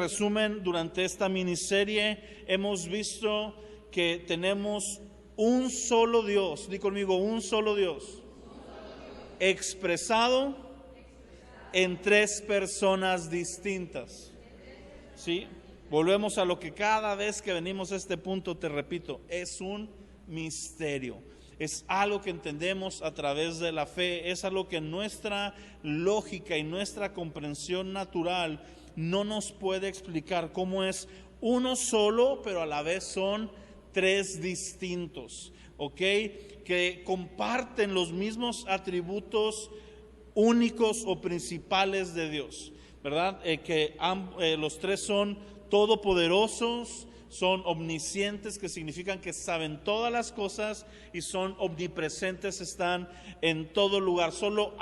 resumen, durante esta miniserie hemos visto que tenemos un solo Dios, di conmigo, un solo Dios, expresado en tres personas distintas. ¿Sí? Volvemos a lo que cada vez que venimos a este punto, te repito, es un misterio. Es algo que entendemos a través de la fe, es algo que nuestra lógica y nuestra comprensión natural no nos puede explicar, cómo es uno solo, pero a la vez son tres distintos, ¿ok? Que comparten los mismos atributos únicos o principales de Dios, ¿verdad? Los tres son todopoderosos, son omniscientes, que significan que saben todas las cosas, y son omnipresentes, están en todo lugar. Solo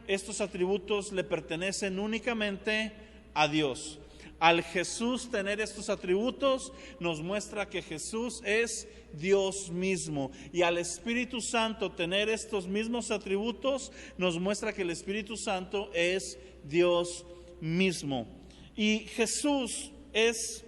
estos atributos le pertenecen únicamente a Dios. Al Jesús tener estos atributos, nos muestra que Jesús es Dios mismo. Y al Espíritu Santo tener estos mismos atributos, nos muestra que el Espíritu Santo es Dios mismo. Y Jesús es,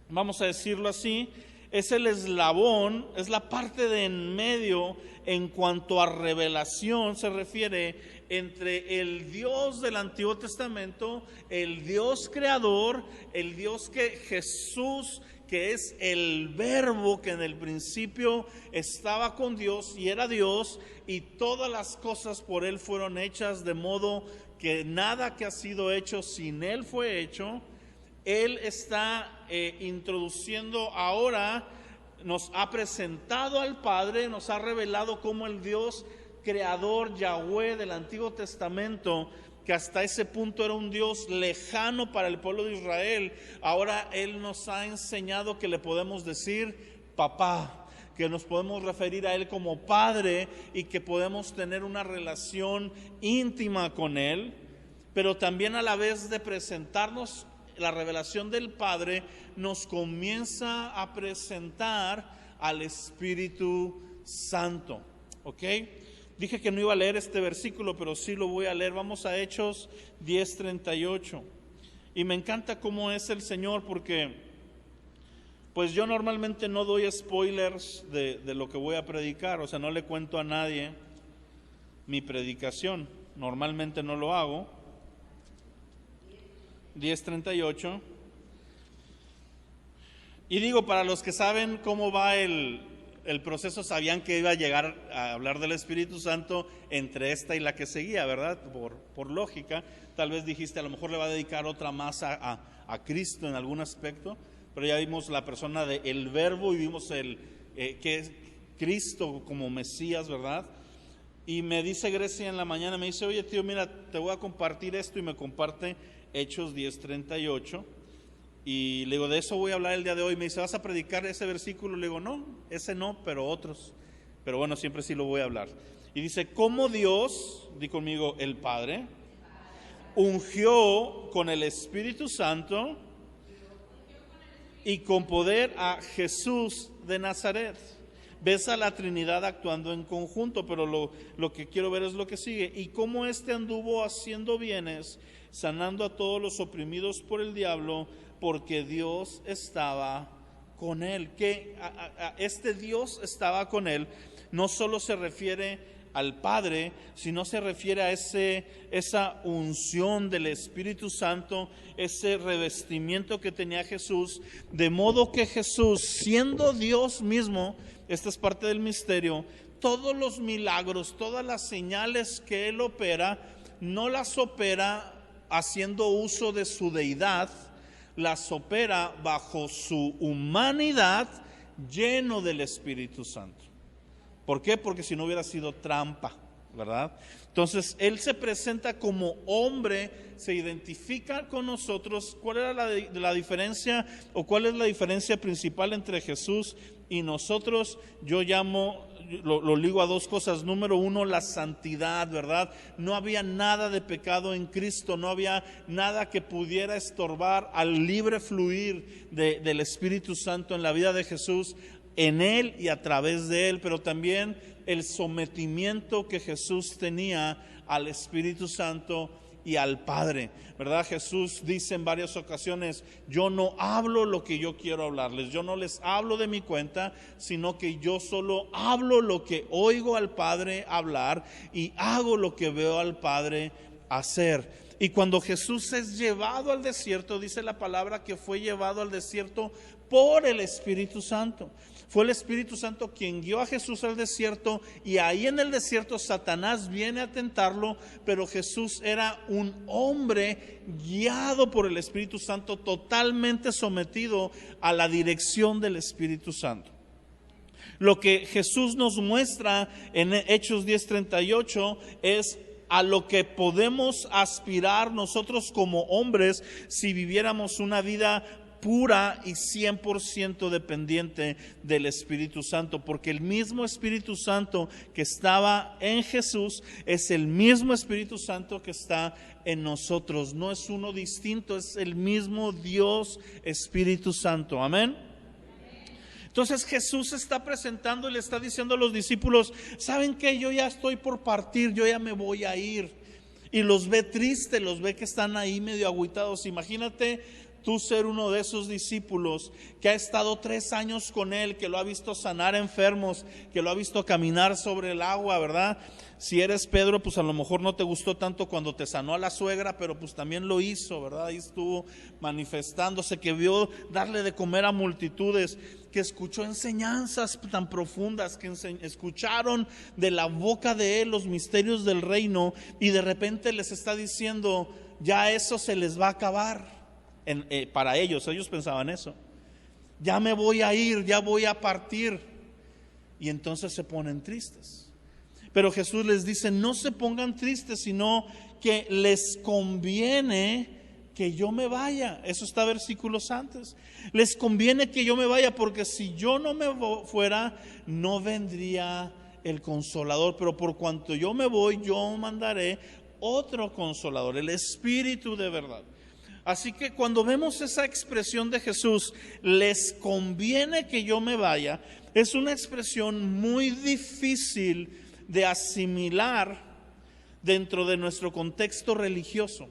vamos a decirlo así, es el eslabón, es la parte de en medio en cuanto a revelación se refiere, entre el Dios del Antiguo Testamento, el Dios creador, el Dios que Jesús, que es el Verbo que en el principio estaba con Dios y era Dios, y todas las cosas por Él fueron hechas, de modo que nada que ha sido hecho sin Él fue hecho. Él está introduciendo ahora, nos ha presentado al Padre, nos ha revelado cómo el Dios creador Yahweh del Antiguo Testamento, que hasta ese punto era un Dios lejano para el pueblo de Israel, ahora Él nos ha enseñado que le podemos decir papá, que nos podemos referir a Él como Padre y que podemos tener una relación íntima con Él, pero también a la vez de presentarnos la revelación del Padre, nos comienza a presentar al Espíritu Santo, ¿ok? Dije que no iba a leer este versículo, pero sí lo voy a leer. Vamos a Hechos 10:38. Y me encanta cómo es el Señor, porque pues yo normalmente no doy spoilers de lo que voy a predicar, o sea, no le cuento a nadie mi predicación, normalmente no lo hago. 10:38. Y digo, para los que saben cómo va el proceso, sabían que iba a llegar a hablar del Espíritu Santo entre esta y la que seguía, ¿verdad? Por lógica, tal vez dijiste, a lo mejor le va a dedicar otra más a Cristo en algún aspecto, pero ya vimos la persona del Verbo y vimos que es Cristo como Mesías, ¿verdad? Y me dice Grecia en la mañana, me dice, oye tío, mira, te voy a compartir esto, y me comparte Hechos 10:38. Y le digo, de eso voy a hablar el día de hoy. Me dice, ¿vas a predicar ese versículo? Le digo, no, ese no, pero otros. Pero bueno, siempre sí lo voy a hablar. Y dice, ¿cómo Dios, di conmigo, el Padre, ungió con el Espíritu Santo y con poder a Jesús de Nazaret? Ves a la Trinidad actuando en conjunto, pero lo que quiero ver es lo que sigue. Y cómo éste anduvo haciendo bienes, sanando a todos los oprimidos por el diablo, porque Dios estaba con él. Que este Dios estaba con él no solo se refiere al Padre, sino se refiere a esa unción del Espíritu Santo, ese revestimiento que tenía Jesús, de modo que Jesús, siendo Dios mismo, esta es parte del misterio, todos los milagros, todas las señales que Él opera, no las opera haciendo uso de su deidad, las opera bajo su humanidad, lleno del Espíritu Santo. ¿Por qué? Porque si no hubiera sido trampa, ¿verdad? Entonces, Él se presenta como hombre, se identifica con nosotros. ¿Cuál era la diferencia, o cuál es la diferencia principal entre Jesús y nosotros? Yo lo ligo a dos cosas. Número uno, la santidad, ¿verdad? No había nada de pecado en Cristo, no había nada que pudiera estorbar al libre fluir del Espíritu Santo en la vida de Jesús, en Él y a través de Él, pero también el sometimiento que Jesús tenía al Espíritu Santo y al Padre, ¿verdad? Jesús dice en varias ocasiones: yo no hablo lo que yo quiero hablarles, yo no les hablo de mi cuenta, sino que yo solo hablo lo que oigo al Padre hablar y hago lo que veo al Padre hacer. Y cuando Jesús es llevado al desierto, dice la palabra que fue llevado al desierto por el Espíritu Santo. Fue el Espíritu Santo quien guió a Jesús al desierto, y ahí en el desierto Satanás viene a tentarlo, pero Jesús era un hombre guiado por el Espíritu Santo, totalmente sometido a la dirección del Espíritu Santo. Lo que Jesús nos muestra en Hechos 10:38 es a lo que podemos aspirar nosotros como hombres si viviéramos una vida pura y 100% dependiente del Espíritu Santo, porque el mismo Espíritu Santo que estaba en Jesús es el mismo Espíritu Santo que está en nosotros. No es uno distinto, es el mismo Dios Espíritu Santo. Amén. Entonces Jesús se está presentando y le está diciendo a los discípulos: ¿saben qué? Yo ya estoy por partir, yo ya me voy a ir. Y los ve tristes, los ve que están ahí medio agüitados. Imagínate tú ser uno de esos discípulos que ha estado 3 años con Él, que lo ha visto sanar enfermos, que lo ha visto caminar sobre el agua, ¿verdad? Si eres Pedro, pues a lo mejor no te gustó tanto cuando te sanó a la suegra, pero pues también lo hizo, ¿verdad? Ahí estuvo manifestándose, que vio darle de comer a multitudes, que escuchó enseñanzas tan profundas, que escucharon de la boca de Él los misterios del reino, y de repente les está diciendo: ya eso se les va a acabar. Para ellos pensaban eso: ya me voy a ir, ya voy a partir. Y entonces se ponen tristes. Pero Jesús les dice: no se pongan tristes, sino que les conviene que yo me vaya. Eso está versículos antes. Les conviene que yo me vaya, porque si yo no me fuera, no vendría el Consolador. Pero por cuanto yo me voy, yo mandaré otro Consolador, el Espíritu de verdad. Así que cuando vemos esa expresión de Jesús: les conviene que yo me vaya, es una expresión muy difícil de asimilar dentro de nuestro contexto religioso,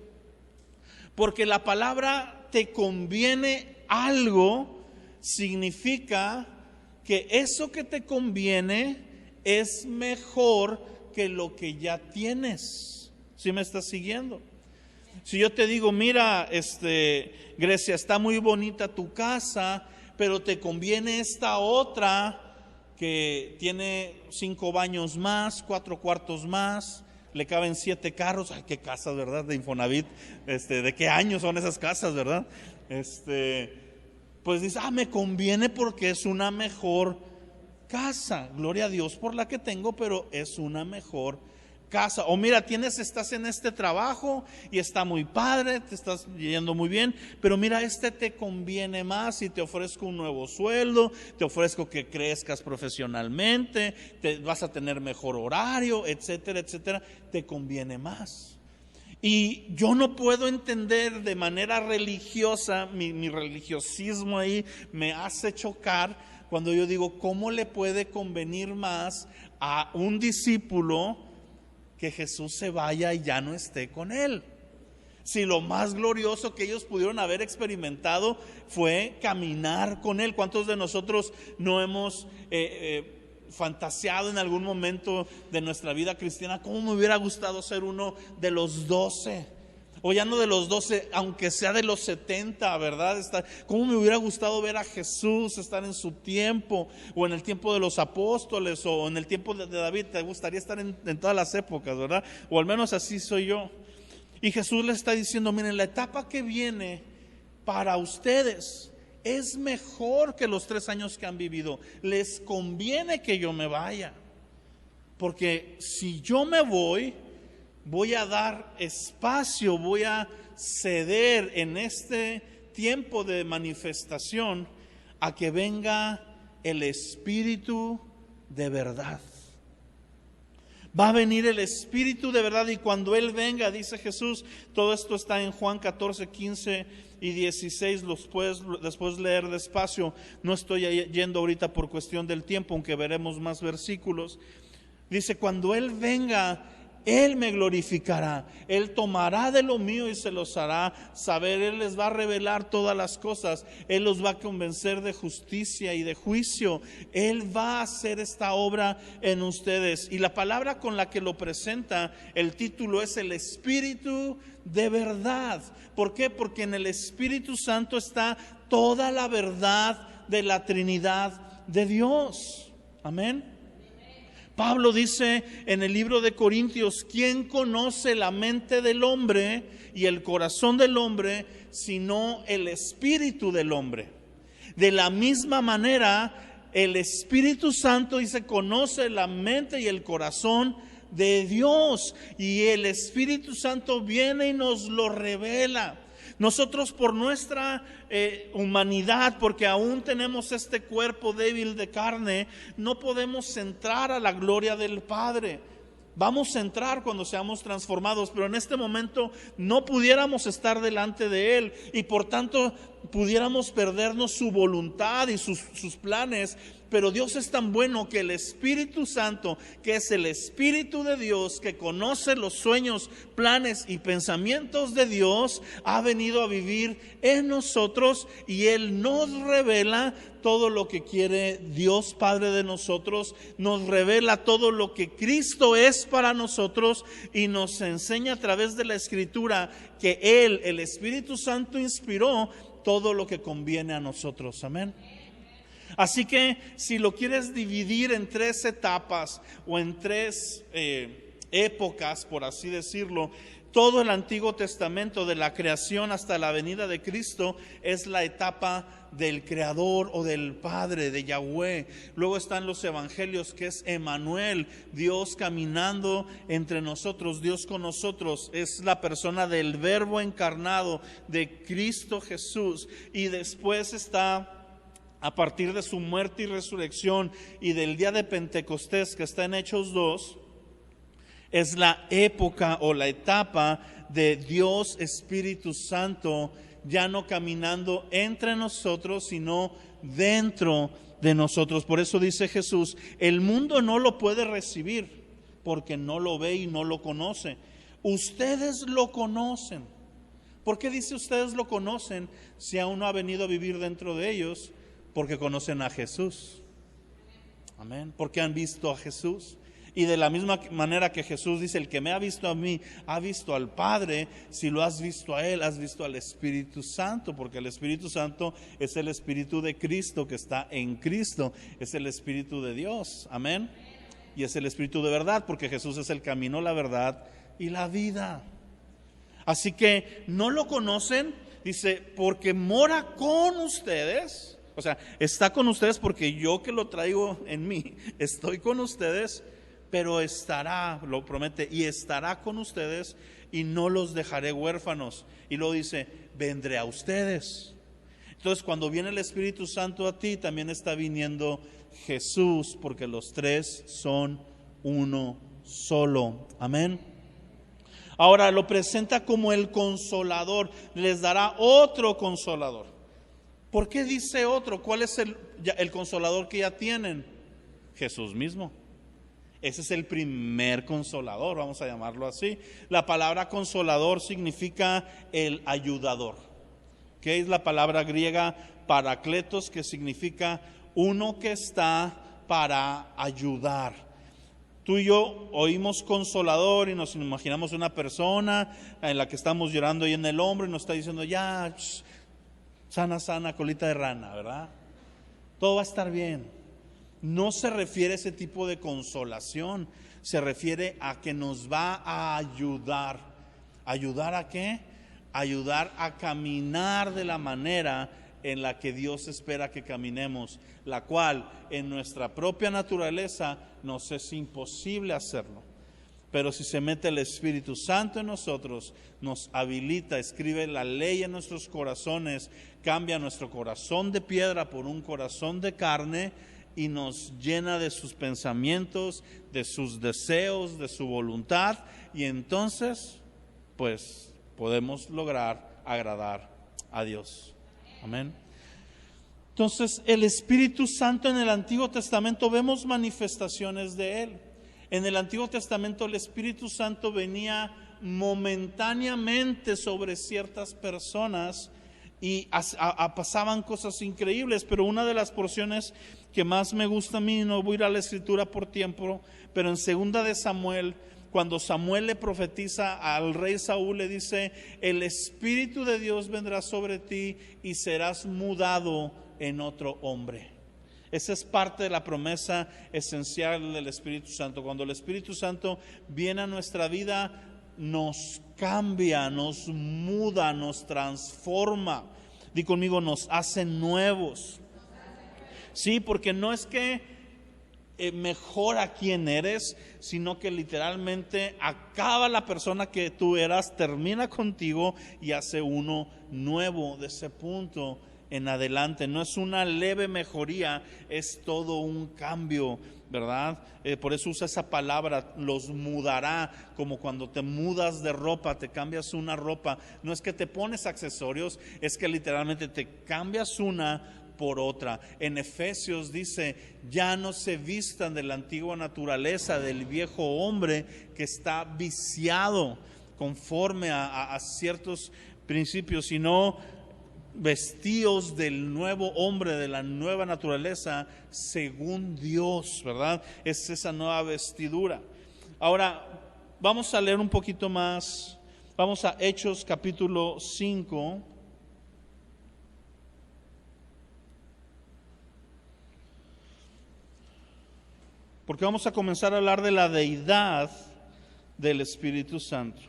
porque la palabra "te conviene algo" significa que eso que te conviene es mejor que lo que ya tienes. ¿Sí me estás siguiendo? Si yo te digo: mira, Grecia, está muy bonita tu casa, pero te conviene esta otra que tiene 5 baños más, 4 cuartos más, le caben 7 carros. Ay, qué casas, ¿verdad? De Infonavit. ¿De qué año son esas casas, verdad? Pues dice: me conviene porque es una mejor casa. Gloria a Dios por la que tengo, pero es una mejor casa. O mira, estás en este trabajo y está muy padre, te estás yendo muy bien, pero mira, te conviene más y te ofrezco un nuevo sueldo, te ofrezco que crezcas profesionalmente, vas a tener mejor horario, etcétera, etcétera. Te conviene más. Y yo no puedo entender de manera religiosa, mi religiosismo ahí me hace chocar cuando yo digo: ¿cómo le puede convenir más a un discípulo que Jesús se vaya y ya no esté con él? Si lo más glorioso que ellos pudieron haber experimentado fue caminar con él. ¿Cuántos de nosotros no hemos fantaseado en algún momento de nuestra vida cristiana: cómo me hubiera gustado ser uno de los 12? O ya no de los 12, aunque sea de los 70, ¿verdad? ¿Cómo me hubiera gustado ver a Jesús, estar en su tiempo, o en el tiempo de los apóstoles, o en el tiempo de David? Te gustaría estar en todas las épocas, ¿verdad? O al menos así soy yo. Y Jesús le está diciendo: miren, la etapa que viene para ustedes es mejor que los 3 años que han vivido. Les conviene que yo me vaya, porque si yo me voy a dar espacio, voy a ceder en este tiempo de manifestación a que venga el Espíritu de verdad. Va a venir el Espíritu de verdad, y cuando Él venga, dice Jesús, todo esto está en Juan 14, 15 y 16, los puedes después leer despacio. No estoy yendo ahorita por cuestión del tiempo, aunque veremos más versículos. Dice: cuando Él venga, Él me glorificará. Él tomará de lo mío y se los hará saber. Él les va a revelar todas las cosas. Él los va a convencer de justicia y de juicio. Él va a hacer esta obra en ustedes. Y la palabra con la que lo presenta, el título es el Espíritu de verdad. ¿Por qué? Porque en el Espíritu Santo está toda la verdad de la Trinidad de Dios. Amén. Pablo dice en el libro de Corintios: ¿quién conoce la mente del hombre y el corazón del hombre sino el espíritu del hombre? De la misma manera, el Espíritu Santo dice conoce la mente y el corazón de Dios, y el Espíritu Santo viene y nos lo revela. Nosotros por nuestra humanidad, porque aún tenemos este cuerpo débil de carne, no podemos entrar a la gloria del Padre. Vamos a entrar cuando seamos transformados, pero en este momento no pudiéramos estar delante de Él y por tanto pudiéramos perdernos su voluntad y sus planes. Pero Dios es tan bueno que el Espíritu Santo, que es el Espíritu de Dios, que conoce los sueños, planes y pensamientos de Dios, ha venido a vivir en nosotros y Él nos revela todo lo que quiere Dios Padre de nosotros, nos revela todo lo que Cristo es para nosotros y nos enseña a través de la Escritura que Él, el Espíritu Santo, inspiró todo lo que conviene a nosotros. Amén. Así que si lo quieres dividir en 3 etapas o en 3 épocas, por así decirlo, todo el Antiguo Testamento, de la creación hasta la venida de Cristo, es la etapa del Creador o del Padre, de Yahweh. Luego están los evangelios, que es Emmanuel, Dios caminando entre nosotros, Dios con nosotros. Es la persona del Verbo encarnado, de Cristo Jesús. Y después está, a partir de su muerte y resurrección y del día de Pentecostés, que está en Hechos 2, es la época o la etapa de Dios Espíritu Santo, ya no caminando entre nosotros, sino dentro de nosotros. Por eso dice Jesús: el mundo no lo puede recibir porque no lo ve y no lo conoce. Ustedes lo conocen. ¿Por qué dice ustedes lo conocen si aún no ha venido a vivir dentro de ellos? Porque conocen a Jesús. Amén. Porque han visto a Jesús. Y de la misma manera que Jesús dice: el que me ha visto a mí, ha visto al Padre. Si lo has visto a Él, has visto al Espíritu Santo. Porque el Espíritu Santo es el Espíritu de Cristo que está en Cristo. Es el Espíritu de Dios. Amén. Y es el Espíritu de verdad, porque Jesús es el camino, la verdad y la vida. Así que no lo conocen, dice, porque mora con ustedes. O sea, está con ustedes porque yo que lo traigo en mí, estoy con ustedes, pero estará, lo promete, y estará con ustedes y no los dejaré huérfanos. Y luego dice: vendré a ustedes. Entonces, cuando viene el Espíritu Santo a ti, también está viniendo Jesús, porque los 3 son uno solo. Amén. Ahora lo presenta como el Consolador. Les dará otro Consolador. ¿Por qué dice otro? ¿Cuál es el Consolador que ya tienen? Jesús mismo. Ese es el primer Consolador, vamos a llamarlo así. La palabra Consolador significa el ayudador. ¿Qué es la palabra griega parakletos? Que significa uno que está para ayudar. Tú y yo oímos Consolador y nos imaginamos una persona en la que estamos llorando ahí en el hombro y nos está diciendo: ya, sana, colita de rana, ¿verdad? Todo va a estar bien. No se refiere a ese tipo de consolación, se refiere a que nos va a ayudar. ¿Ayudar a qué? Ayudar a caminar de la manera en la que Dios espera que caminemos, la cual en nuestra propia naturaleza nos es imposible hacerlo. Pero si se mete el Espíritu Santo en nosotros, nos habilita, escribe la ley en nuestros corazones, cambia nuestro corazón de piedra por un corazón de carne y nos llena de sus pensamientos, de sus deseos, de su voluntad, y entonces pues podemos lograr agradar a Dios. Amén. Entonces, el Espíritu Santo en el Antiguo Testamento vemos manifestaciones de Él. En el Antiguo Testamento el Espíritu Santo venía momentáneamente sobre ciertas personas y pasaban cosas increíbles, pero una de las porciones que más me gusta a mí, no voy a ir a la escritura por tiempo, pero en 2 de Samuel, cuando Samuel le profetiza al rey Saúl, le dice: el Espíritu de Dios vendrá sobre ti y serás mudado en otro hombre. Esa es parte de la promesa esencial del Espíritu Santo. Cuando el Espíritu Santo viene a nuestra vida, nos cambia, nos muda, nos transforma. Di conmigo, nos hace nuevos. Sí, porque no es que mejora quién eres, sino que literalmente acaba la persona que tú eras, termina contigo y hace uno nuevo de ese punto en adelante. No es una leve mejoría, es todo un cambio, ¿verdad? Por eso usa esa palabra, los mudará, como cuando te mudas de ropa, te cambias una ropa. No es que te pones accesorios, es que literalmente te cambias una por otra. En Efesios dice: ya no se vistan de la antigua naturaleza, del viejo hombre que está viciado conforme a ciertos principios, sino vestíos del nuevo hombre, de la nueva naturaleza según Dios, ¿verdad? Es esa nueva vestidura. Ahora vamos a leer un poquito más. Vamos a Hechos capítulo 5. Porque vamos a comenzar a hablar de la deidad del Espíritu Santo.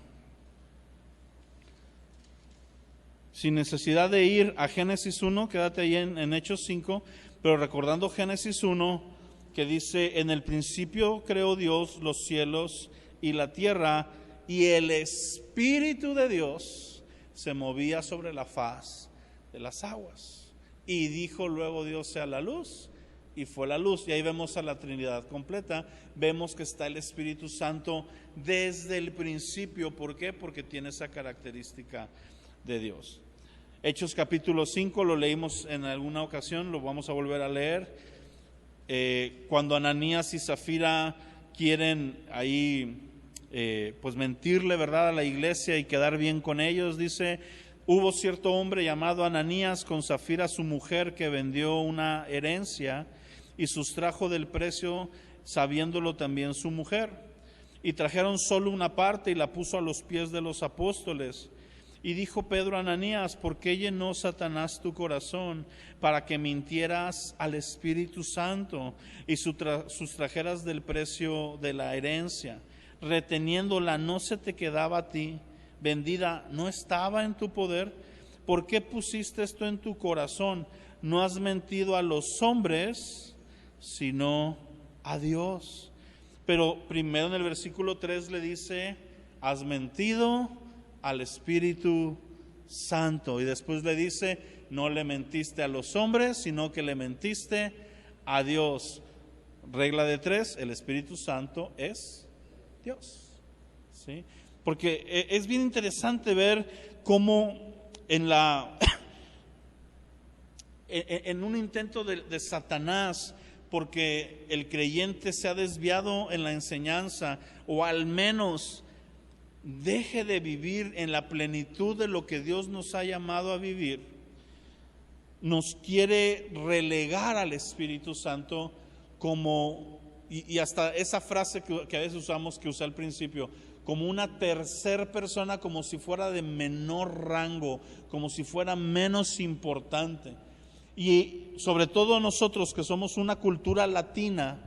Sin necesidad de ir a Génesis 1, quédate ahí en Hechos 5, pero recordando Génesis 1, que dice: en el principio creó Dios los cielos y la tierra, y el Espíritu de Dios se movía sobre la faz de las aguas. Y dijo luego Dios: sea la luz. Y fue la luz. Y ahí vemos a la Trinidad completa. Vemos que está el Espíritu Santo desde el principio. ¿Por qué? Porque tiene esa característica de Dios. Hechos capítulo 5, lo leímos en alguna ocasión, lo vamos a volver a leer. Cuando Ananías y Zafira quieren ahí pues mentirle, ¿verdad?, a la iglesia y quedar bien con ellos, dice: hubo cierto hombre llamado Ananías con Zafira su mujer, que vendió una herencia y sustrajo del precio, sabiéndolo también su mujer. Y trajeron solo una parte y la puso a los pies de los apóstoles. Y dijo Pedro a Ananías: ¿por qué llenó Satanás tu corazón para que mintieras al Espíritu Santo y sustrajeras del precio de la herencia? Reteniéndola, ¿no se te quedaba a ti? Vendida, ¿no estaba en tu poder? ¿Por qué pusiste esto en tu corazón? No has mentido a los hombres, sino a Dios. Pero primero en el versículo 3 le dice: has mentido al Espíritu Santo. Y después le dice: no le mentiste a los hombres, sino que le mentiste a Dios. Regla de 3, el Espíritu Santo es Dios. ¿Sí? Porque es bien interesante ver cómo en un intento de Satanás, porque el creyente se ha desviado en la enseñanza, o al menos deje de vivir en la plenitud de lo que Dios nos ha llamado a vivir, nos quiere relegar al Espíritu Santo como, y hasta esa frase que a veces usamos, que usé al principio, como una tercera persona, como si fuera de menor rango, como si fuera menos importante. Y sobre todo nosotros que somos una cultura latina,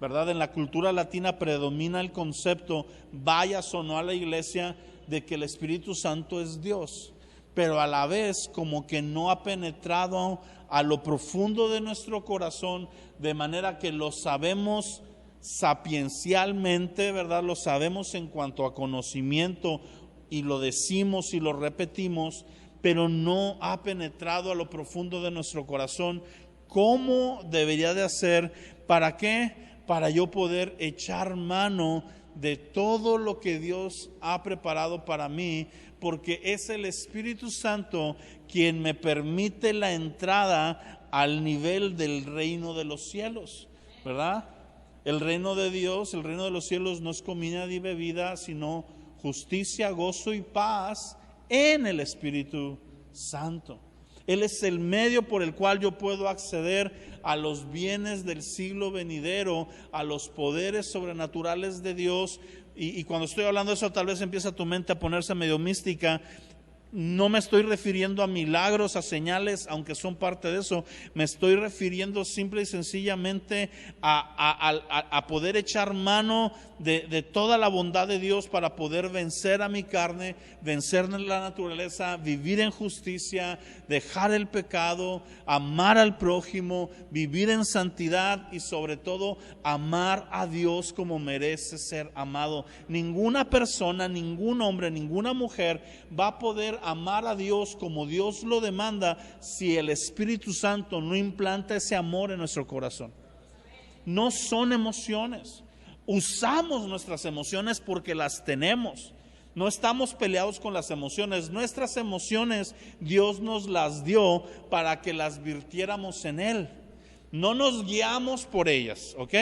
¿verdad? En la cultura latina predomina el concepto, vayas o no a la iglesia, de que el Espíritu Santo es Dios, pero a la vez como que no ha penetrado a lo profundo de nuestro corazón, de manera que lo sabemos sapiencialmente, ¿verdad? Lo sabemos en cuanto a conocimiento y lo decimos y lo repetimos, pero no ha penetrado a lo profundo de nuestro corazón. ¿Cómo debería de hacer? ¿Para qué? Para yo poder echar mano de todo lo que Dios ha preparado para mí, porque es el Espíritu Santo quien me permite la entrada al nivel del reino de los cielos, ¿verdad? El reino de Dios, el reino de los cielos no es comida ni bebida, sino justicia, gozo y paz en el Espíritu Santo. Él es el medio por el cual yo puedo acceder a los bienes del siglo venidero, a los poderes sobrenaturales de Dios. Y cuando estoy hablando de eso, tal vez empieza tu mente a ponerse medio mística. No me estoy refiriendo a milagros, a señales, aunque son parte de eso. Me estoy refiriendo simple y sencillamente a poder echar mano de toda la bondad de Dios para poder vencer a mi carne, vencer la naturaleza, vivir en justicia, dejar el pecado, amar al prójimo, vivir en santidad y sobre todo amar a Dios como merece ser amado. Ninguna persona, ningún hombre, ninguna mujer va a poder amar a Dios como Dios lo demanda si el Espíritu Santo no implanta ese amor en nuestro corazón. No son emociones. Usamos nuestras emociones porque las tenemos. No estamos peleados con las emociones. Nuestras emociones Dios nos las dio para que las virtiéramos en Él. No nos guiamos por ellas, ¿ok?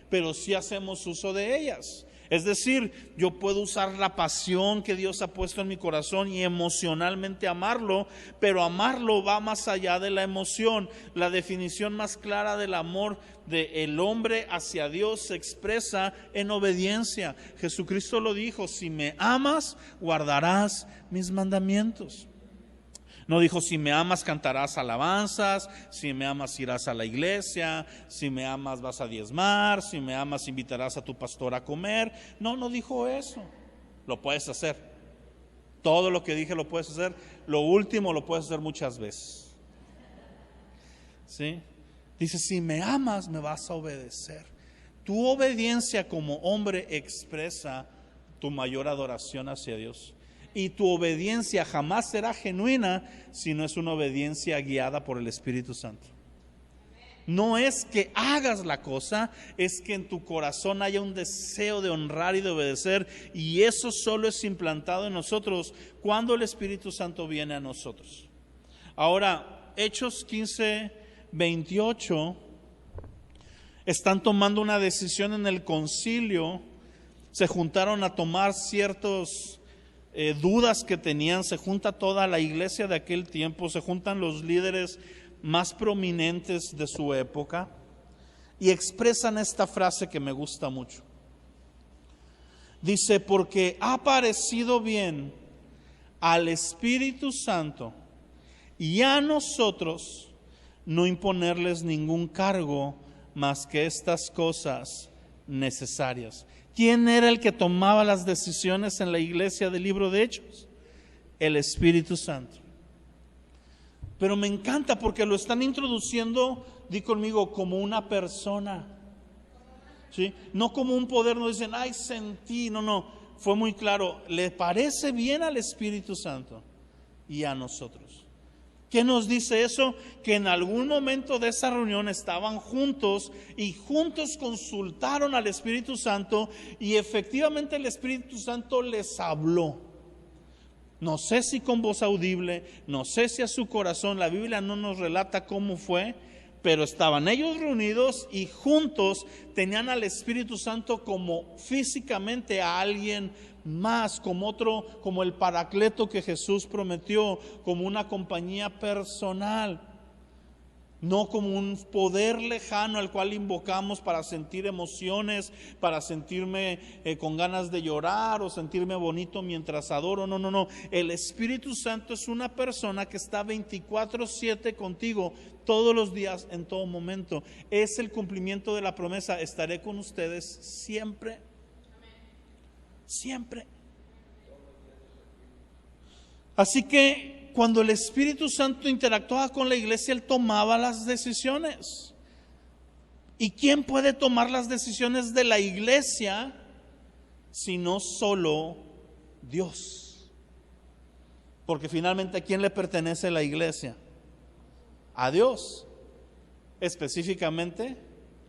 Pero sí hacemos uso de ellas. Es decir, yo puedo usar la pasión que Dios ha puesto en mi corazón y emocionalmente amarlo, pero amarlo va más allá de la emoción. La definición más clara del amor del hombre hacia Dios se expresa en obediencia. Jesucristo lo dijo: si me amas, guardarás mis mandamientos. No dijo: si me amas cantarás alabanzas, si me amas irás a la iglesia, si me amas vas a diezmar, si me amas invitarás a tu pastor a comer. No dijo eso. Lo puedes hacer. Todo lo que dije lo puedes hacer. Lo último lo puedes hacer muchas veces. ¿Sí? Dice: si me amas me vas a obedecer. Tu obediencia como hombre expresa tu mayor adoración hacia Dios. Y tu obediencia jamás será genuina si no es una obediencia guiada por el Espíritu Santo. No es que hagas la cosa, es que en tu corazón haya un deseo de honrar y de obedecer. Y eso solo es implantado en nosotros cuando el Espíritu Santo viene a nosotros. Ahora, Hechos 15:28, están tomando una decisión en el concilio. Se juntaron a tomar ciertos dudas que tenían. Se junta toda la iglesia de aquel tiempo, se juntan los líderes más prominentes de su época y expresan esta frase que me gusta mucho. Dice: porque ha parecido bien al Espíritu Santo y a nosotros no imponerles ningún cargo más que estas cosas necesarias. ¿Quién era el que tomaba las decisiones en la iglesia del libro de Hechos? El Espíritu Santo. Pero me encanta porque lo están introduciendo, di conmigo, como una persona. ¿Sí? No como un poder. No dicen: ay, sentí. No, fue muy claro. Le parece bien al Espíritu Santo y a nosotros. ¿Qué nos dice eso? Que en algún momento de esa reunión estaban juntos y juntos consultaron al Espíritu Santo y efectivamente el Espíritu Santo les habló. No sé si con voz audible, no sé si a su corazón. La Biblia no nos relata cómo fue, pero estaban ellos reunidos y juntos tenían al Espíritu Santo como físicamente a alguien más, como otro, como el Paracleto que Jesús prometió, como una compañía personal, no como un poder lejano al cual invocamos para sentir emociones, para sentirme con ganas de llorar o sentirme bonito mientras adoro. No. El Espíritu Santo es una persona que está 24/7 contigo, todos los días, en todo momento. Es el cumplimiento de la promesa: estaré con ustedes siempre. Siempre. Así que cuando el Espíritu Santo interactuaba con la iglesia, Él tomaba las decisiones. ¿Y quién puede tomar las decisiones de la iglesia si no solo Dios? Porque finalmente, ¿a quién le pertenece la iglesia? A Dios, específicamente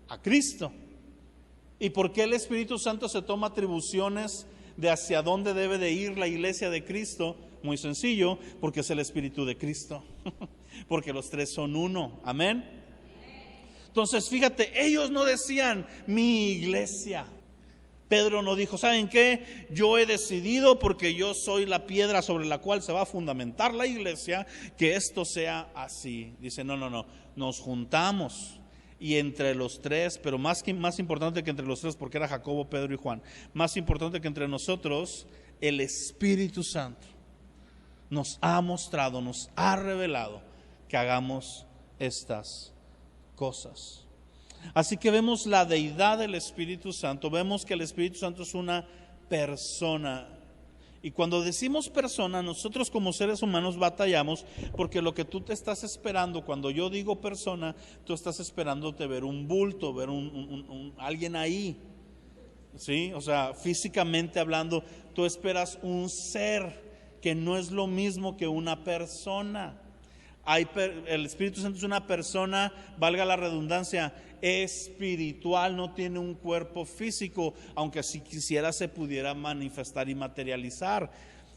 a Cristo. ¿Y por qué el Espíritu Santo se toma atribuciones de hacia dónde debe de ir la iglesia de Cristo? Muy sencillo: porque es el Espíritu de Cristo. Porque los tres son uno. Amén. Entonces, fíjate, ellos no decían mi iglesia. Pedro no dijo, ¿saben qué? Yo he decidido, porque yo soy la piedra sobre la cual se va a fundamentar la iglesia, que esto sea así. Dice, no, nos juntamos. Y entre los tres, pero más importante que entre los tres, porque era Jacobo, Pedro y Juan, más importante que entre nosotros, el Espíritu Santo nos ha mostrado, nos ha revelado que hagamos estas cosas. Así que vemos la deidad del Espíritu Santo, vemos que el Espíritu Santo es una persona. Y cuando decimos persona, nosotros como seres humanos batallamos, porque lo que tú te estás esperando, cuando yo digo persona, tú estás esperándote ver un bulto, ver alguien ahí, ¿sí? O sea, físicamente hablando, tú esperas un ser que no es lo mismo que una persona. El Espíritu Santo es una persona, valga la redundancia, espiritual, no tiene un cuerpo físico, aunque si quisiera se pudiera manifestar y materializar,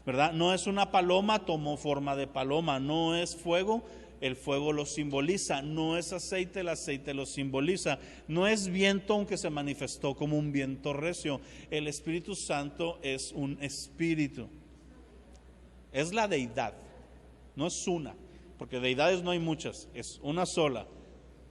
¿verdad? No es una paloma, tomó forma de paloma. No es fuego, el fuego lo simboliza. No es aceite, el aceite lo simboliza. No es viento, aunque se manifestó como un viento recio. El Espíritu Santo es un espíritu, es la deidad, no es una, porque deidades no hay muchas, es una sola.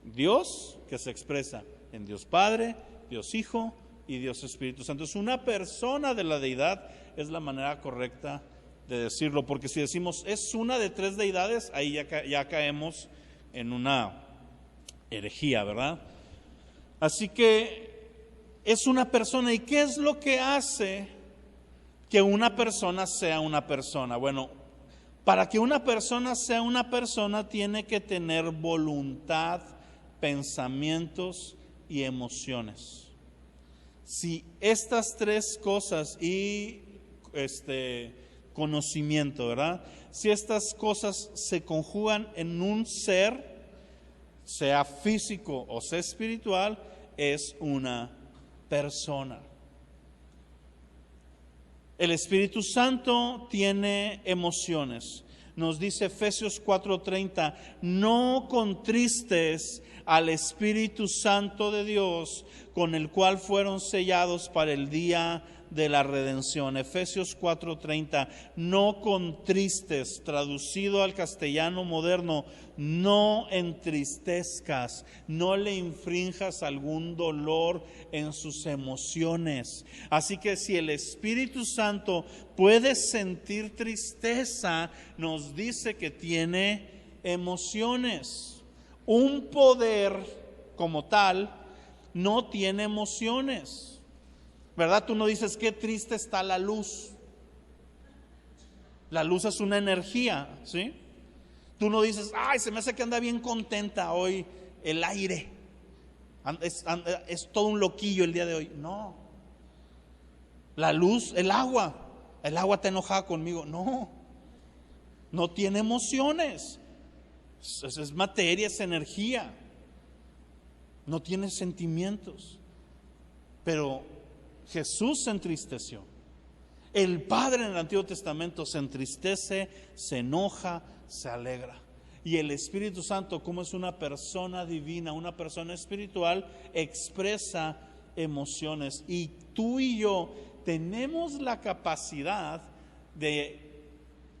Dios que se expresa en Dios Padre, Dios Hijo y Dios Espíritu Santo. Es una persona de la deidad, es la manera correcta de decirlo, porque si decimos es una de tres deidades, ahí ya caemos en una herejía, ¿verdad? Así que es una persona. ¿Y qué es lo que hace que una persona sea una persona? Bueno, para que una persona sea una persona tiene que tener voluntad, pensamientos y emociones. Si estas tres cosas y conocimiento, ¿verdad? Si estas cosas se conjugan en un ser, sea físico o sea espiritual, es una persona. El Espíritu Santo tiene emociones. Nos dice Efesios 4:30, no contristes al Espíritu Santo de Dios, con el cual fueron sellados para el día de la redención. Efesios 4:30, no contristes, traducido al castellano moderno, no entristezcas, no le infrinjas algún dolor en sus emociones. Así que si el Espíritu Santo puede sentir tristeza, nos dice que tiene emociones. Un poder como tal no tiene emociones, ¿verdad? Tú no dices qué triste está la luz. La luz es una energía, ¿sí? Tú no dices, ay, se me hace que anda bien contenta hoy el aire. Es todo un loquillo el día de hoy. No. La luz, el agua está enojada conmigo. No tiene emociones. Es materia, es energía. No tiene sentimientos. Pero Jesús se entristeció. El Padre en el Antiguo Testamento se entristece, se enoja, se alegra. Y el Espíritu Santo, como es una persona divina, una persona espiritual, expresa emociones. Y tú y yo tenemos la capacidad de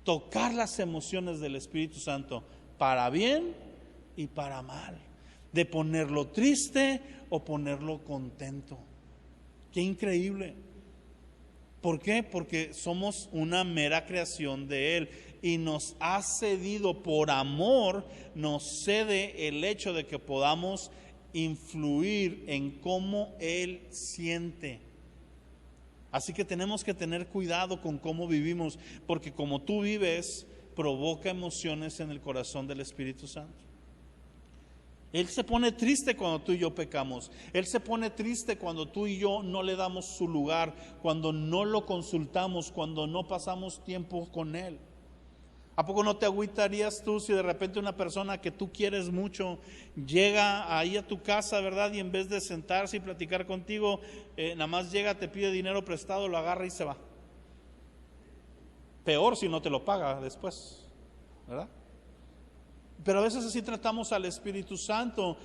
tocar las emociones del Espíritu Santo para bien y para mal, de ponerlo triste o ponerlo contento. Qué increíble. ¿Por qué? Porque somos una mera creación de Él y nos ha cedido por amor, nos cede el hecho de que podamos influir en cómo Él siente. Así que tenemos que tener cuidado con cómo vivimos, porque como tú vives, provoca emociones en el corazón del Espíritu Santo. Él se pone triste cuando tú y yo pecamos. Él se pone triste cuando tú y yo no le damos su lugar, cuando no lo consultamos, cuando no pasamos tiempo con Él. ¿A poco no te agüitarías tú si de repente una persona que tú quieres mucho llega ahí a tu casa, ¿verdad? Y en vez de sentarse y platicar contigo, nada más llega, te pide dinero prestado, lo agarra y se va. Peor si no te lo paga después, ¿verdad? Pero a veces así tratamos al Espíritu Santo.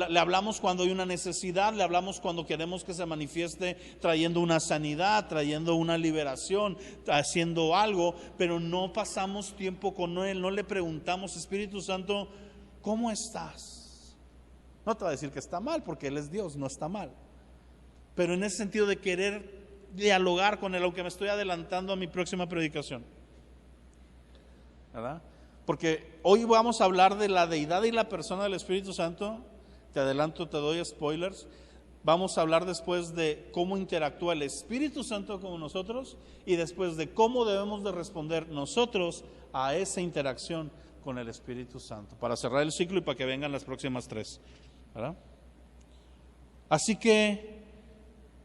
Le hablamos cuando hay una necesidad, le hablamos cuando queremos que se manifieste trayendo una sanidad, trayendo una liberación, haciendo algo, pero no pasamos tiempo con Él, no le preguntamos: Espíritu Santo, ¿cómo estás? No te va a decir que está mal, porque Él es Dios, no está mal. Pero en ese sentido de querer dialogar con Él, aunque me estoy adelantando a mi próxima predicación, ¿verdad? Porque hoy vamos a hablar de la deidad y la persona del Espíritu Santo. Te adelanto, te doy spoilers. Vamos a hablar después de cómo interactúa el Espíritu Santo con nosotros y después de cómo debemos de responder nosotros a esa interacción con el Espíritu Santo, para cerrar el ciclo y para que vengan las próximas 3, ¿verdad? Así que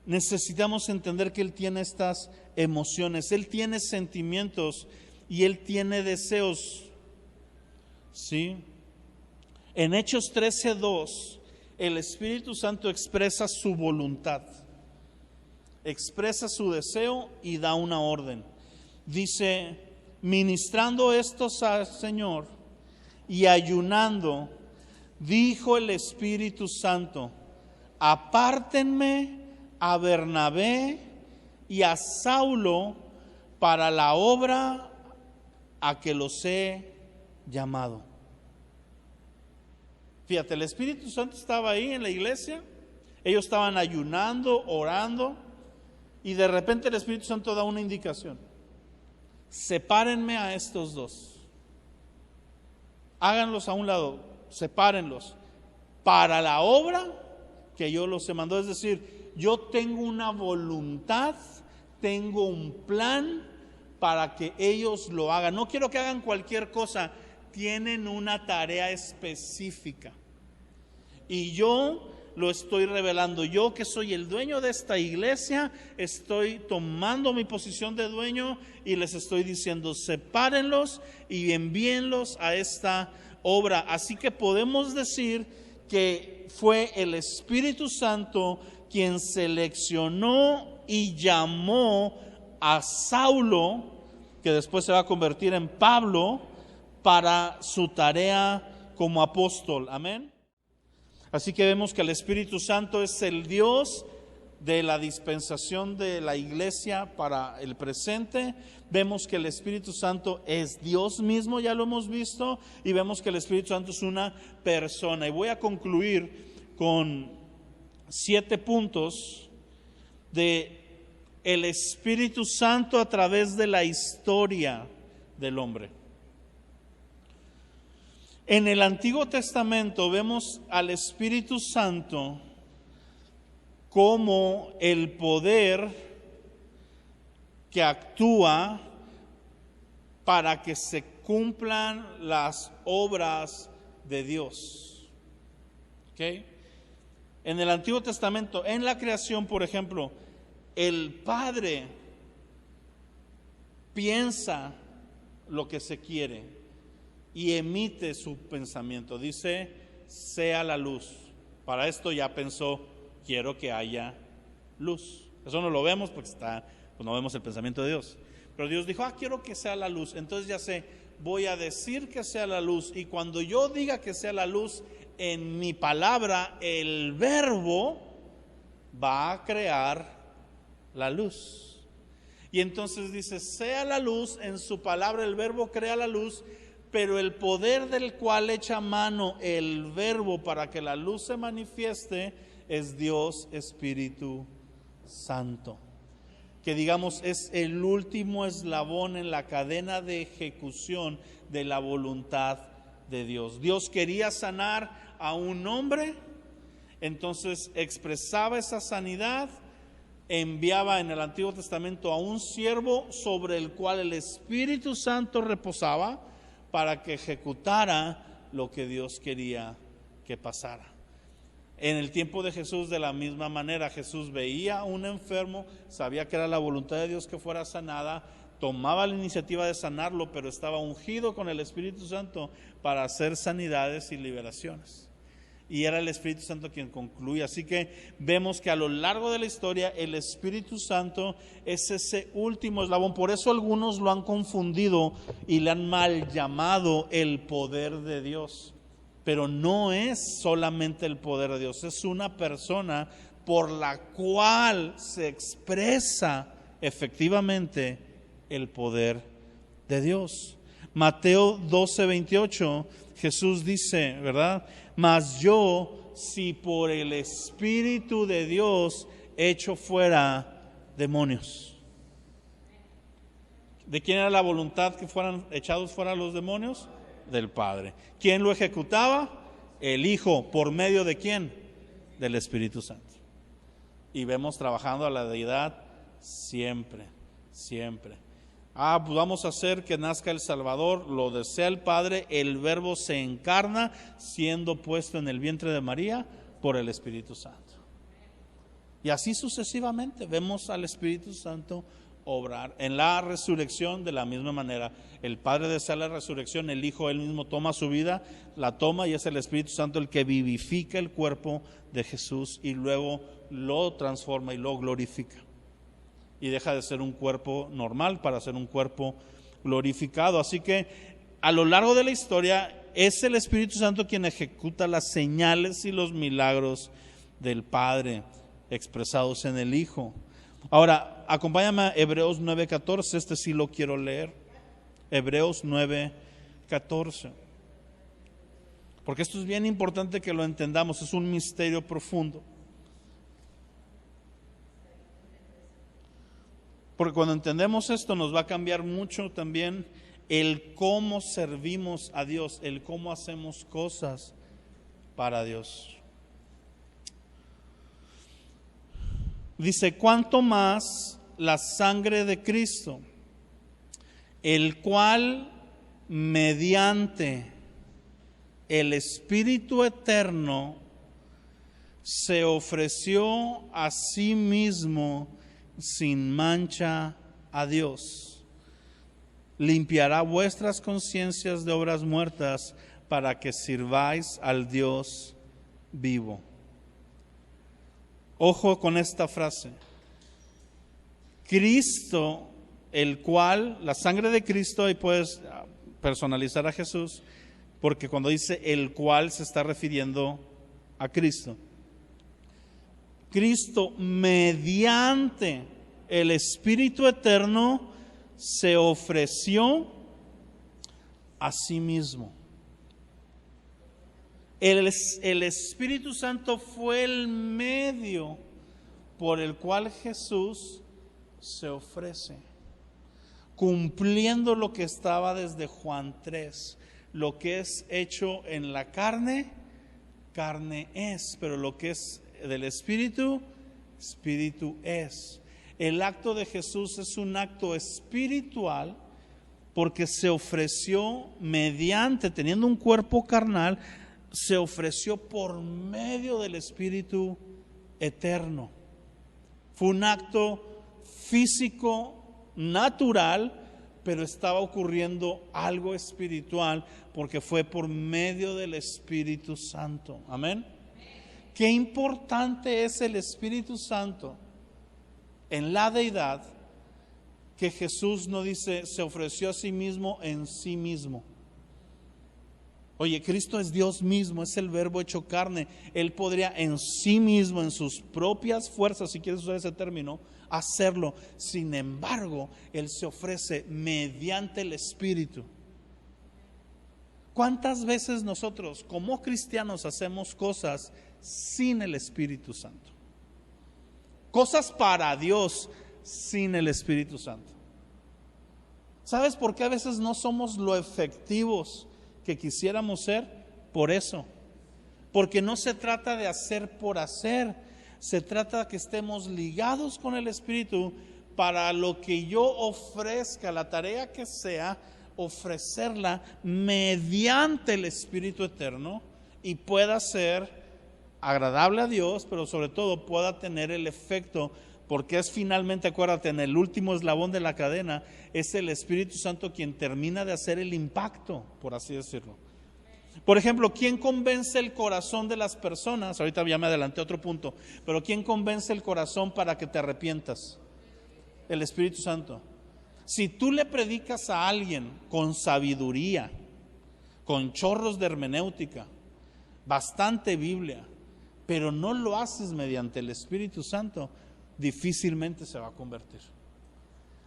necesitamos entender que Él tiene estas emociones, Él tiene sentimientos y Él tiene deseos. ¿Sí? En Hechos 13:2, el Espíritu Santo expresa su voluntad, expresa su deseo y da una orden. Dice: ministrando estos al Señor y ayunando, dijo el Espíritu Santo: apártenme a Bernabé y a Saulo para la obra a que los he llamado. Fíjate, el Espíritu Santo estaba ahí en la iglesia, ellos estaban ayunando, orando, y de repente el Espíritu Santo da una indicación: sepárenme a estos dos, háganlos a un lado, sepárenlos para la obra que yo los he mandado. Es decir, yo tengo una voluntad, tengo un plan para que ellos lo hagan. No quiero que hagan cualquier cosa, tienen una tarea específica. Y yo lo estoy revelando. Yo, que soy el dueño de esta iglesia, estoy tomando mi posición de dueño y les estoy diciendo: sepárenlos y envíenlos a esta obra. Así que podemos decir que fue el Espíritu Santo quien seleccionó y llamó a Saulo, que después se va a convertir en Pablo, para su tarea como apóstol. Amén. Así que vemos que el Espíritu Santo es el Dios de la dispensación de la iglesia para el presente. Vemos que el Espíritu Santo es Dios mismo, ya lo hemos visto, y vemos que el Espíritu Santo es una persona. Y voy a concluir con 7 puntos de el Espíritu Santo a través de la historia del hombre. En el Antiguo Testamento vemos al Espíritu Santo como el poder que actúa para que se cumplan las obras de Dios. ¿Okay? En el Antiguo Testamento, en la creación, por ejemplo, el Padre piensa lo que se quiere y emite su pensamiento. Dice: sea la luz. Para esto ya pensó: quiero que haya luz. Eso no lo vemos porque pues no vemos el pensamiento de Dios. Pero Dios dijo: quiero que sea la luz. Entonces ya sé, voy a decir que sea la luz. Y cuando yo diga que sea la luz, en mi palabra, el verbo va a crear la luz. Y entonces dice: sea la luz. En su palabra el verbo crea la luz, pero el poder del cual echa mano el verbo para que la luz se manifieste es Dios Espíritu Santo, que digamos es el último eslabón en la cadena de ejecución de la voluntad de Dios. Dios quería sanar a un hombre, entonces expresaba esa sanidad, enviaba en el Antiguo Testamento a un siervo sobre el cual el Espíritu Santo reposaba para que ejecutara lo que Dios quería que pasara. En el tiempo de Jesús, de la misma manera, Jesús veía a un enfermo, sabía que era la voluntad de Dios que fuera sanada, tomaba la iniciativa de sanarlo, pero estaba ungido con el Espíritu Santo para hacer sanidades y liberaciones. y era el Espíritu Santo quien concluye. Así que vemos que a lo largo de la historia el Espíritu Santo es ese último eslabón. Por eso algunos lo han confundido y le han mal llamado el poder de Dios. Pero no es solamente el poder de Dios, es una persona por la cual se expresa efectivamente el poder de Dios. Mateo 12:28, Jesús dice, ¿verdad? Mas yo, si por el Espíritu de Dios echo fuera demonios. ¿De quién era la voluntad que fueran echados fuera los demonios? Del Padre. ¿Quién lo ejecutaba? El Hijo. ¿Por medio de quién? Del Espíritu Santo. Y vemos trabajando a la deidad siempre, siempre. Pues vamos a hacer que nazca el Salvador, lo desea el Padre, el Verbo se encarna, siendo puesto en el vientre de María por el Espíritu Santo. Y así sucesivamente vemos al Espíritu Santo obrar. En la resurrección de la misma manera, el Padre desea la resurrección, el Hijo él mismo toma su vida, la toma, y es el Espíritu Santo el que vivifica el cuerpo de Jesús y luego lo transforma y lo glorifica. Y deja de ser un cuerpo normal para ser un cuerpo glorificado. Así que a lo largo de la historia es el Espíritu Santo quien ejecuta las señales y los milagros del Padre expresados en el Hijo. Ahora, acompáñame a Hebreos 9:14, este sí lo quiero leer. Hebreos 9:14. Porque esto es bien importante que lo entendamos, es un misterio profundo. Porque cuando entendemos esto nos va a cambiar mucho también el cómo servimos a Dios, el cómo hacemos cosas para Dios. Dice, cuánto más la sangre de Cristo, el cual mediante el Espíritu Eterno se ofreció a sí mismo sin mancha a Dios, limpiará vuestras conciencias de obras muertas para que sirváis al Dios vivo. Ojo con esta frase. Cristo, el cual, la sangre de Cristo, ahí puedes personalizar a Jesús, porque cuando dice el cual se está refiriendo a Cristo. Cristo, mediante el Espíritu Eterno, se ofreció a sí mismo. El Espíritu Santo fue el medio por el cual Jesús se ofrece, cumpliendo lo que estaba desde Juan 3. Lo que es hecho en la carne, carne es, pero lo que es del Espíritu, Espíritu es. El acto de Jesús es un acto espiritual porque se ofreció mediante, teniendo un cuerpo carnal, se ofreció por medio del Espíritu eterno. Fue un acto físico, natural, pero estaba ocurriendo algo espiritual porque fue por medio del Espíritu Santo. Amén. Qué importante es el Espíritu Santo en la deidad, que Jesús no dice se ofreció a sí mismo en sí mismo. Oye, Cristo es Dios mismo, es el Verbo hecho carne. Él podría en sí mismo, en sus propias fuerzas, si quieres usar ese término, hacerlo. Sin embargo, Él se ofrece mediante el Espíritu. ¿Cuántas veces nosotros como cristianos hacemos cosas sin el Espíritu Santo? Cosas para Dios sin el Espíritu Santo. ¿Sabes por qué a veces no somos lo efectivos que quisiéramos ser? Por eso. Porque no se trata de hacer por hacer, se trata de que estemos ligados con el Espíritu para lo que yo ofrezca, la tarea que sea, ofrecerla mediante el Espíritu Eterno y pueda ser agradable a Dios, pero sobre todo pueda tener el efecto, porque es finalmente, acuérdate, en el último eslabón de la cadena, es el Espíritu Santo quien termina de hacer el impacto, por así decirlo. Por ejemplo, ¿quién convence el corazón de las personas? Ahorita ya me adelanté a otro punto, pero ¿quién convence el corazón para que te arrepientas? El Espíritu Santo. Si tú le predicas a alguien con sabiduría, con chorros de hermenéutica, bastante Biblia, pero no lo haces mediante el Espíritu Santo, difícilmente se va a convertir.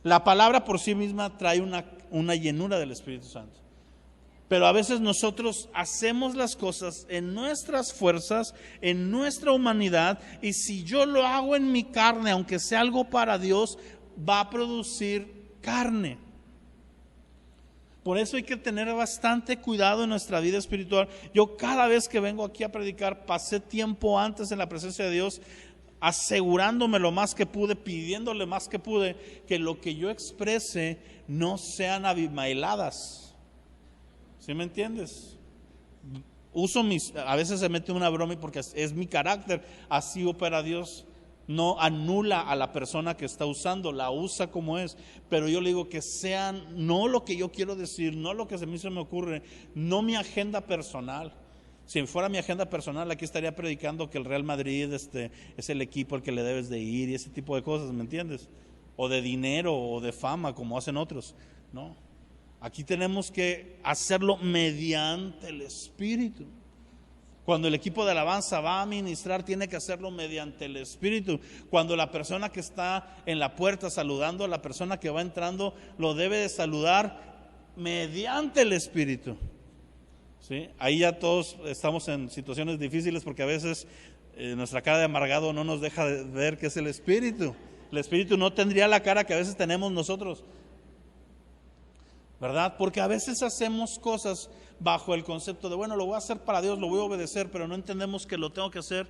La palabra por sí misma trae una llenura del Espíritu Santo. Pero a veces nosotros hacemos las cosas en nuestras fuerzas, en nuestra humanidad, y si yo lo hago en mi carne, aunque sea algo para Dios, va a producir carne. Por eso hay que tener bastante cuidado en nuestra vida espiritual. Yo cada vez que vengo aquí a predicar, pasé tiempo antes en la presencia de Dios, asegurándome lo más que pude, pidiéndole más que pude, que lo que yo exprese no sean abimailadas. ¿Sí me entiendes? A veces se mete una broma porque es mi carácter, así opera Dios. No anula a la persona que está usando, la usa como es, pero yo le digo que sean no lo que yo quiero decir, no lo que a mí se me ocurre, no mi agenda personal. Si fuera mi agenda personal, aquí estaría predicando que el Real Madrid es el equipo al que le debes de ir y ese tipo de cosas, ¿me entiendes? O de dinero o de fama como hacen otros. No, aquí tenemos que hacerlo mediante el Espíritu. Cuando el equipo de alabanza va a ministrar, tiene que hacerlo mediante el Espíritu. Cuando la persona que está en la puerta saludando a la persona que va entrando, lo debe de saludar mediante el Espíritu. ¿Sí? Ahí ya todos estamos en situaciones difíciles porque a veces nuestra cara de amargado no nos deja de ver que es el Espíritu. El Espíritu no tendría la cara que a veces tenemos nosotros, ¿verdad? Porque a veces hacemos cosas bajo el concepto de, bueno, lo voy a hacer para Dios, lo voy a obedecer, pero no entendemos que lo tengo que hacer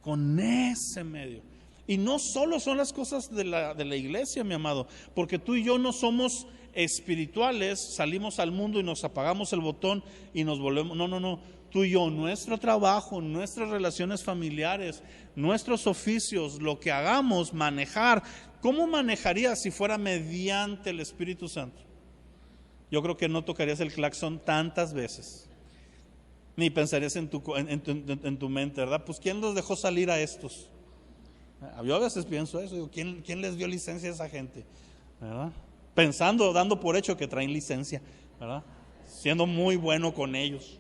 con ese medio. Y no solo son las cosas de la iglesia, mi amado, porque tú y yo no somos espirituales, salimos al mundo y nos apagamos el botón y nos volvemos, no, tú y yo, nuestro trabajo, nuestras relaciones familiares, nuestros oficios, lo que hagamos, manejar, ¿cómo manejarías si fuera mediante el Espíritu Santo? Yo creo que no tocarías el claxon tantas veces, ni pensarías en tu mente, ¿verdad? Pues ¿quién los dejó salir a estos? Yo a veces pienso eso, digo, ¿quién les dio licencia a esa gente? ¿Verdad? Pensando, dando por hecho que traen licencia, ¿verdad? Siendo muy bueno con ellos.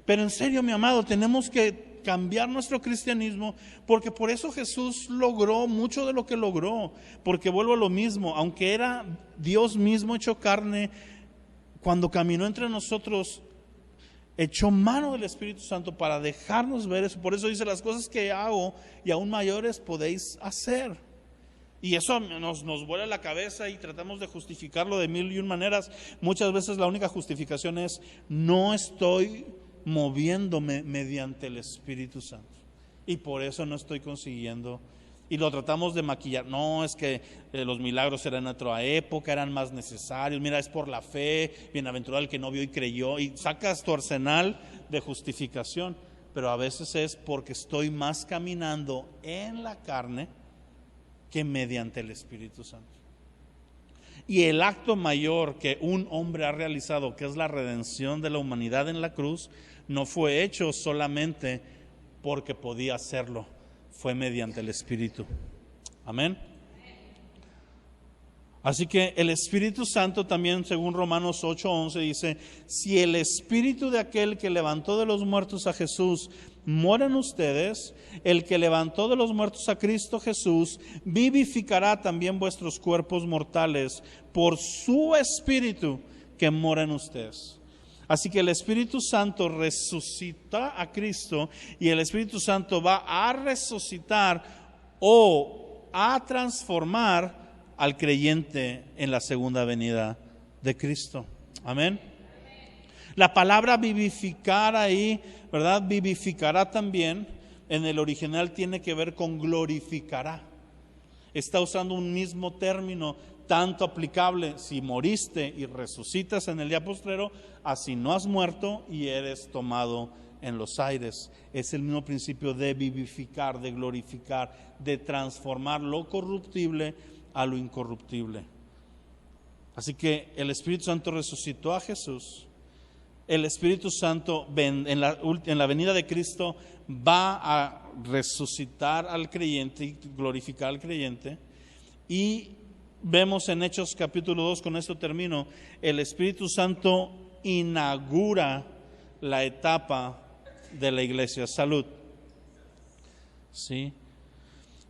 Pero en serio, mi amado, tenemos que cambiar nuestro cristianismo, porque por eso Jesús logró mucho de lo que logró, porque vuelvo a lo mismo, aunque era Dios mismo hecho carne, cuando caminó entre nosotros, echó mano del Espíritu Santo para dejarnos ver eso. Por eso dice, las cosas que hago y aún mayores podéis hacer. Y eso nos vuela la cabeza y tratamos de justificarlo de mil y un maneras. Muchas veces la única justificación es, no estoy moviéndome mediante el Espíritu Santo, y por eso no estoy consiguiendo, y lo tratamos de maquillar. No, es que los milagros eran en otra época, eran más necesarios, mira, es por la fe, bienaventurado el que no vio y creyó, y sacas tu arsenal de justificación, pero a veces es porque estoy más caminando en la carne que mediante el Espíritu Santo. Y el acto mayor que un hombre ha realizado, que es la redención de la humanidad en la cruz, no fue hecho solamente porque podía hacerlo, fue mediante el Espíritu. Amén. Así que el Espíritu Santo también, según Romanos 8:11, dice, si el Espíritu de aquel que levantó de los muertos a Jesús mora en ustedes, el que levantó de los muertos a Cristo Jesús vivificará también vuestros cuerpos mortales por su Espíritu que mora en ustedes. Así que el Espíritu Santo resucita a Cristo, y el Espíritu Santo va a resucitar o a transformar al creyente en la segunda venida de Cristo. Amén. La palabra vivificar ahí, ¿verdad? Vivificará también, en el original tiene que ver con glorificará. Está usando un mismo término, tanto aplicable si moriste y resucitas en el día postrero, así no has muerto y eres tomado en los aires. Es el mismo principio de vivificar, de glorificar, de transformar lo corruptible a lo incorruptible. Así que el Espíritu Santo resucitó a Jesús, el Espíritu Santo en la venida de Cristo va a resucitar al creyente y glorificar al creyente. Y vemos en Hechos capítulo 2, con esto termino, el Espíritu Santo inaugura la etapa de la iglesia. Salud. ¿Sí?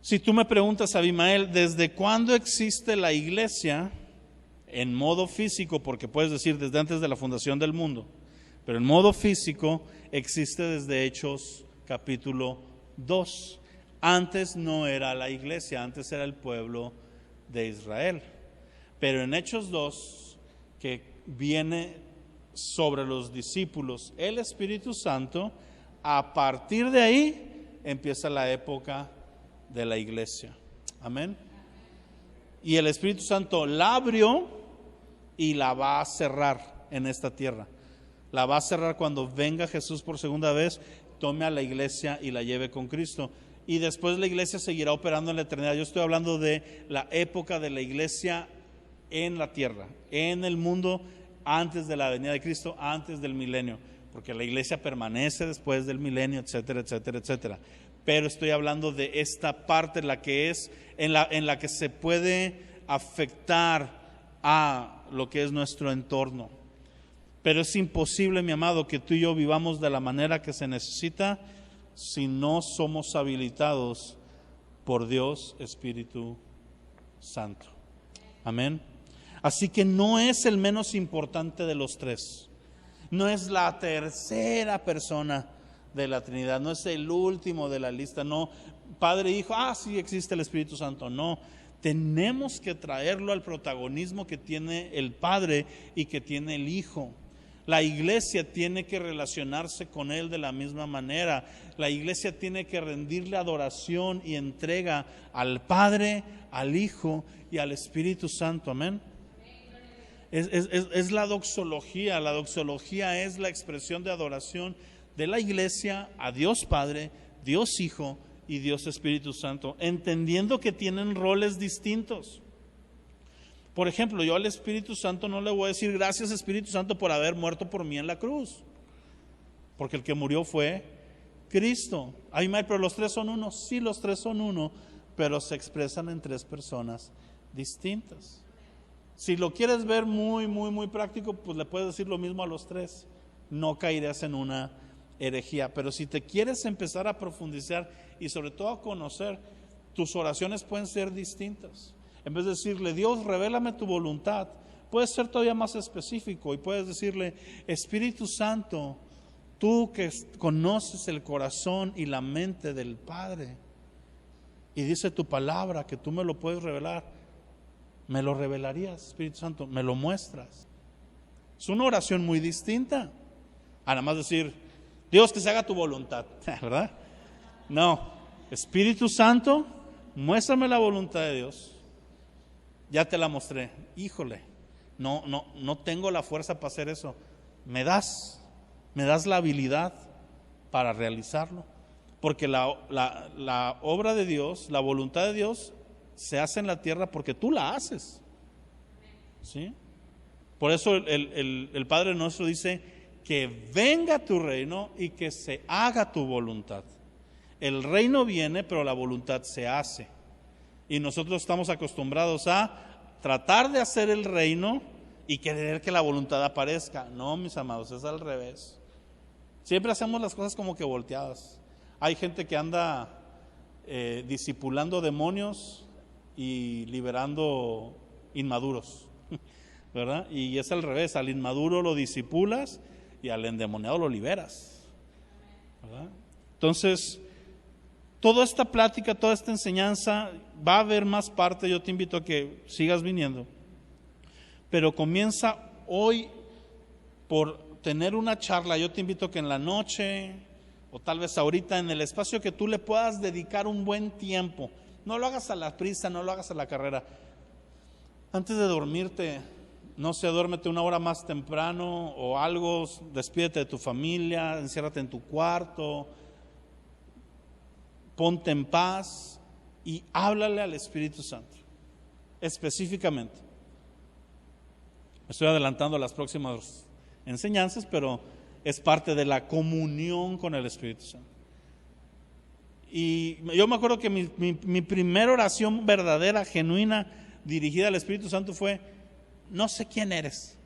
Si tú me preguntas, Abimael, ¿desde cuándo existe la iglesia en modo físico? Porque puedes decir desde antes de la fundación del mundo, pero en modo físico existe desde Hechos capítulo 2. Antes no era la iglesia, antes era el pueblo de Israel. Pero en Hechos 2, que viene sobre los discípulos el Espíritu Santo, a partir de ahí empieza la época de la iglesia. Amén. Y el Espíritu Santo la abrió y la va a cerrar en esta tierra. La va a cerrar cuando venga Jesús por segunda vez, tome a la iglesia y la lleve con Cristo. Y después la iglesia seguirá operando en la eternidad. Yo estoy hablando de la época de la iglesia en la tierra, en el mundo, antes de la venida de Cristo, antes del milenio, porque la iglesia permanece después del milenio, etcétera, etcétera, etcétera. Pero estoy hablando de esta parte, la que es en la que se puede afectar a lo que es nuestro entorno. Pero es imposible, mi amado, que tú y yo vivamos de la manera que se necesita si no somos habilitados por Dios Espíritu Santo. Amén. Así que no es el menos importante de los tres. No es la tercera persona de la Trinidad, no es el último de la lista, no, Padre, Hijo, sí existe el Espíritu Santo, no, tenemos que traerlo al protagonismo que tiene el Padre y que tiene el Hijo. La iglesia tiene que relacionarse con Él de la misma manera, la iglesia tiene que rendirle adoración y entrega al Padre, al Hijo y al Espíritu Santo, amén. Es la doxología es la expresión de adoración de la iglesia a Dios Padre, Dios Hijo y Dios Espíritu Santo, entendiendo que tienen roles distintos. Por ejemplo, yo al Espíritu Santo no le voy a decir gracias Espíritu Santo por haber muerto por mí en la cruz, porque el que murió fue Cristo. Ay, pero los tres son uno. Sí, los tres son uno, pero se expresan en tres personas distintas. Si lo quieres ver muy, muy, muy práctico, pues le puedes decir lo mismo a los tres. No caerás en una herejía. Pero si te quieres empezar a profundizar y sobre todo a conocer, tus oraciones pueden ser distintas. En vez de decirle, Dios, revélame tu voluntad, puedes ser todavía más específico y puedes decirle, Espíritu Santo, tú que conoces el corazón y la mente del Padre, y dice tu palabra que tú me lo puedes revelar, me lo revelarías, Espíritu Santo, me lo muestras. Es una oración muy distinta a nada más decir, Dios, que se haga tu voluntad, ¿verdad? No, Espíritu Santo, muéstrame la voluntad de Dios. Ya te la mostré. Híjole, no tengo la fuerza para hacer eso. Me das la habilidad para realizarlo. Porque la obra de Dios, la voluntad de Dios se hace en la tierra porque tú la haces. ¿Sí? Por eso el Padre nuestro dice que venga tu reino y que se haga tu voluntad. El reino viene, pero la voluntad se hace. Y nosotros estamos acostumbrados a tratar de hacer el reino y querer que la voluntad aparezca. No, mis amados, es al revés. Siempre hacemos las cosas como que volteadas. Hay gente que anda discipulando demonios y liberando inmaduros, ¿verdad? Y es al revés, al inmaduro lo disipulas y al endemoniado lo liberas, ¿verdad? Entonces, toda esta plática, toda esta enseñanza, va a haber más parte, yo te invito a que sigas viniendo, pero comienza hoy por tener una charla. Yo te invito a que en la noche, o tal vez ahorita, en el espacio que tú le puedas dedicar un buen tiempo, no lo hagas a la prisa, no lo hagas a la carrera. Antes de dormirte, no sé, duérmete una hora más temprano o algo, despídete de tu familia, enciérrate en tu cuarto, ponte en paz y háblale al Espíritu Santo, específicamente. Me estoy adelantando a las próximas enseñanzas, pero es parte de la comunión con el Espíritu Santo. Y yo me acuerdo que mi primera oración verdadera, genuina, dirigida al Espíritu Santo fue: no sé quién eres.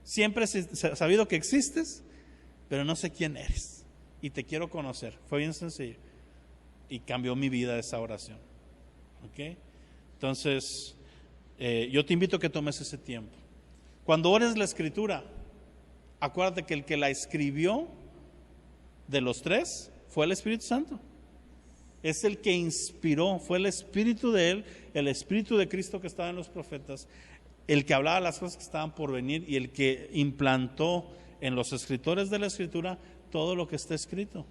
Siempre he sabido que existes, pero no sé quién eres. Y te quiero conocer. Fue bien sencillo. Y cambió mi vida esa oración. ¿Ok? Entonces, yo te invito a que tomes ese tiempo. Cuando ores la Escritura, acuérdate que el que la escribió de los tres fue el Espíritu Santo. Es el que inspiró, fue el Espíritu de Él, el Espíritu de Cristo que estaba en los profetas, el que hablaba las cosas que estaban por venir y el que implantó en los escritores de la Escritura todo lo que está escrito.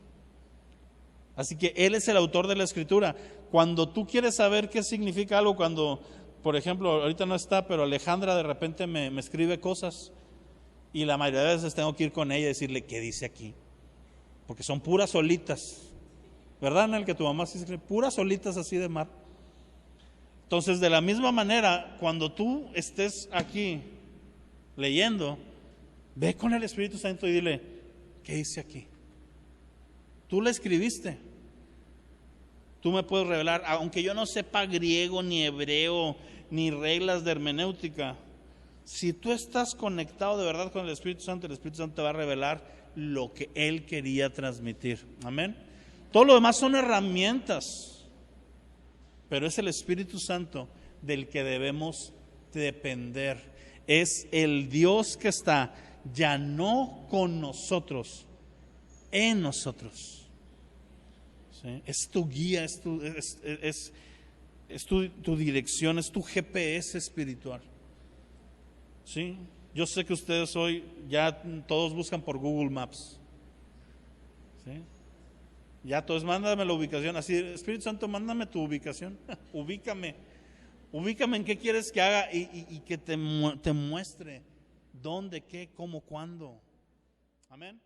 Así que Él es el autor de la Escritura. Cuando tú quieres saber qué significa algo, cuando, por ejemplo, ahorita no está, pero Alejandra de repente me escribe cosas y la mayoría de veces tengo que ir con ella y decirle: ¿qué dice aquí? Porque son puras solitas. ¿Verdad, Nel? Que tu mamá se escribe puras solitas así de mar. Entonces, de la misma manera, cuando tú estés aquí leyendo, ve con el Espíritu Santo y dile: ¿qué dice aquí? Tú la escribiste. Tú me puedes revelar, aunque yo no sepa griego, ni hebreo, ni reglas de hermenéutica. Si tú estás conectado de verdad con el Espíritu Santo te va a revelar lo que Él quería transmitir. Amén. Todo lo demás son herramientas, pero es el Espíritu Santo del que debemos depender. Es el Dios que está ya no con nosotros, en nosotros. ¿Sí? Es tu guía, es tu dirección, es tu GPS espiritual. ¿Sí? Yo sé que ustedes hoy ya todos buscan por Google Maps. ¿Sí? Ya todos, mándame la ubicación. Así, Espíritu Santo, mándame tu ubicación. Ubícame en qué quieres que haga y que te muestre dónde, qué, cómo, cuándo. Amén.